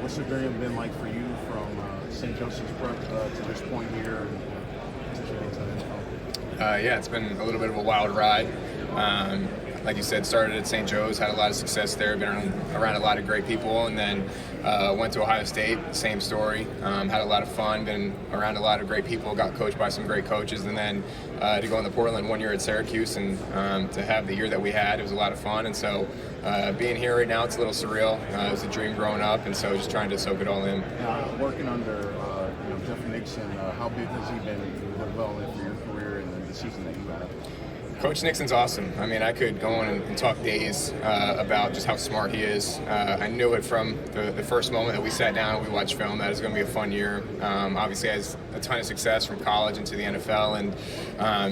What's the journey been like for you from St. Joseph's Prep to this point here since you get to the NFL? Yeah, it's been a little bit of a wild ride. Like you said, started at St. Joe's, had a lot of success there, been around a lot of great people, and then went to Ohio State, same story. Had a lot of fun, been around a lot of great people, got coached by some great coaches, and then to go in the Portland 1 year at Syracuse and to have the year that we had, it was a lot of fun. And so being here right now, it's a little surreal. It was a dream growing up, and so just trying to soak it all in. Working under Jeff Nixon, how big has he been developing for your career and the season that you had? Coach Nixon's awesome. I mean, I could go on and talk days about just how smart he is. I knew it from the first moment that we sat down and we watched film that it was going to be a fun year. Obviously, has a ton of success from college into the NFL, and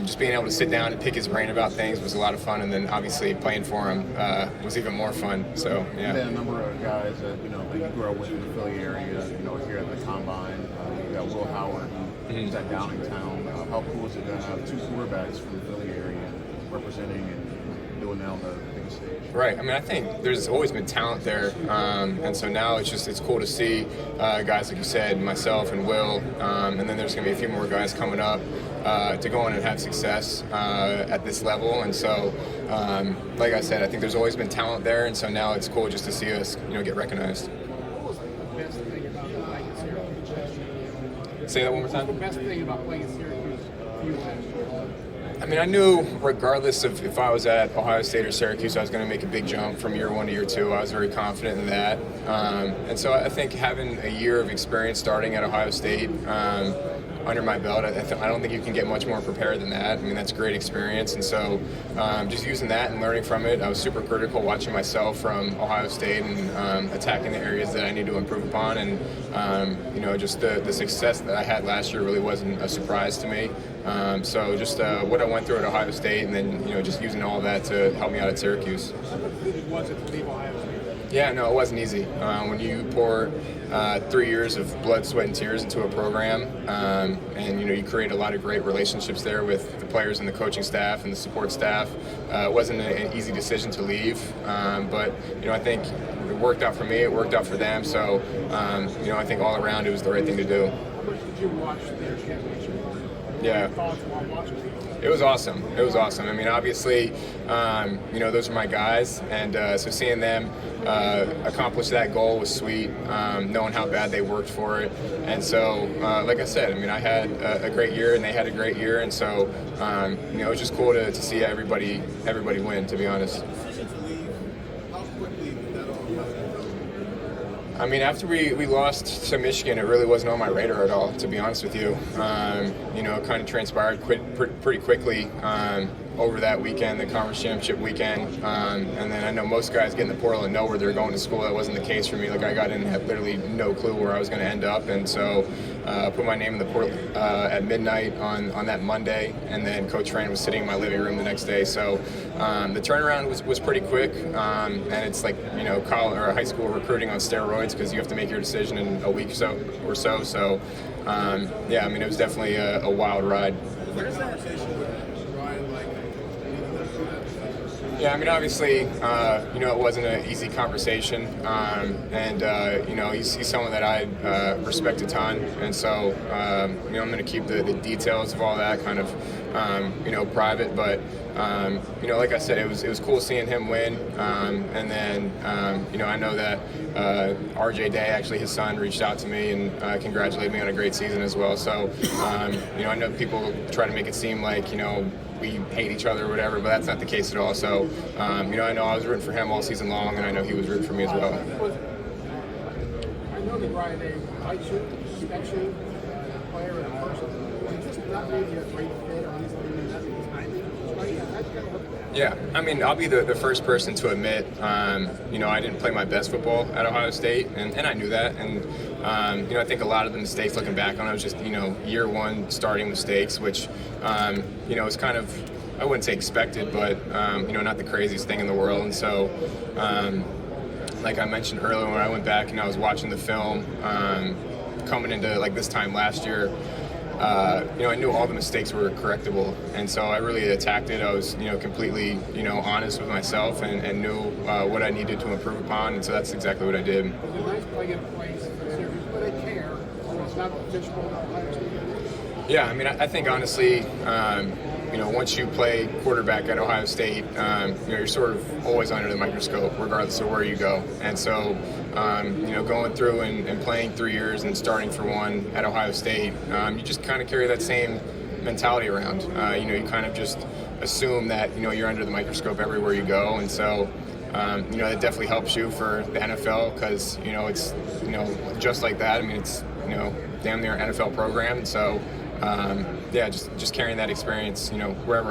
just being able to sit down and pick his brain about things was a lot of fun. And then obviously playing for him was even more fun. So yeah. And then a number of guys that that you grew up with in the Philly area, here at the Combine. You got Will Howard, who's at Downingtown. How cool is it to have two quarterbacks from the Philly area representing and doing that on the big stage? Right. I mean, I think there's always been talent there, and so now it's cool to see guys like you said, myself and Will, and then there's going to be a few more guys coming up to go on and have success at this level. And so, like I said, I think there's always been talent there, and so now it's cool just to see us, get recognized. What was the best thing about playing at Syracuse? Say that one more time. What's the best thing about playing at Syracuse for you last year? I mean, I knew regardless of if I was at Ohio State or Syracuse, I was going to make a big jump from year one to year two. I was very confident in that. And so I think having a year of experience starting at Ohio State under my belt, I don't think you can get much more prepared than that. I mean, that's great experience. And so just using that and learning from it, I was super critical watching myself from Ohio State and attacking the areas that I need to improve upon. And, just the success that I had last year really wasn't a surprise to me. So just what I went through at Ohio State, and then just using all of that to help me out at Syracuse. Was it to leave Ohio State? Yeah, no, it wasn't easy. When you pour 3 years of blood, sweat, and tears into a program, and you create a lot of great relationships there with the players and the coaching staff and the support staff. It wasn't an easy decision to leave, but I think it worked out for me. It worked out for them. So I think all around it was the right thing to do. How much did you watch their championship? Yeah. It was awesome. It was awesome. I mean, obviously, those are my guys, and so seeing them accomplish that goal was sweet. Knowing how bad they worked for it, and so, like I said, I mean, I had a great year, and they had a great year, and so, it was just cool to see everybody win. To be honest. I mean, after we lost to Michigan, it really wasn't on my radar at all, to be honest with you. It kind of transpired pretty quickly over that weekend, the conference championship weekend. And then I know most guys get in the portal and know where they're going to school. That wasn't the case for me. Like, I got in and had literally no clue where I was going to end up. And so put my name in the portal at midnight on that Monday. And then Coach Fran was sitting in my living room the next day. So the turnaround was pretty quick. And it's like, college or high school recruiting on steroids, because you have to make your decision in a week or so. So, yeah, I mean, it was definitely a wild ride. What is that conversation with Ryan like? Yeah, I mean, obviously, it wasn't an easy conversation, and he's someone that I respect a ton, and so I'm going to keep the details of all that kind of private, but like I said, it was cool seeing him win, and then I know that RJ Day, actually his son, reached out to me and congratulated me on a great season as well. So I know people try to make it seem like we hate each other or whatever, but that's not the case at all. So, I know I was rooting for him all season long, and I know he was rooting for me as well. I know that Ryan Day likes you, respects you, player and person. He's just not maybe a great fit, or he's maybe not his time. Yeah, I mean, I'll be the first person to admit, I didn't play my best football at Ohio State, and I knew that. And, I think a lot of the mistakes looking back on it was just, year one starting mistakes, which, is kind of, I wouldn't say expected, but, not the craziest thing in the world. And so, like I mentioned earlier, when I went back and I was watching the film, coming into like this time last year, I knew all the mistakes were correctable, and so I really attacked it. I was, completely, honest with myself and knew what I needed to improve upon, and so that's exactly what I did. Was it nice playing in a place for Syracuse where they care. It's not the fishbowl that Ohio State is. Yeah, I mean, I think honestly, once you play quarterback at Ohio State, you're sort of always under the microscope, regardless of where you go. And so, going through and playing 3 years and starting for one at Ohio State, you just kind of carry that same mentality around. You kind of just assume that, you're under the microscope everywhere you go. And so, it definitely helps you for the NFL because, it's, just like that. I mean, it's, damn near NFL program. And so, just carrying that experience, wherever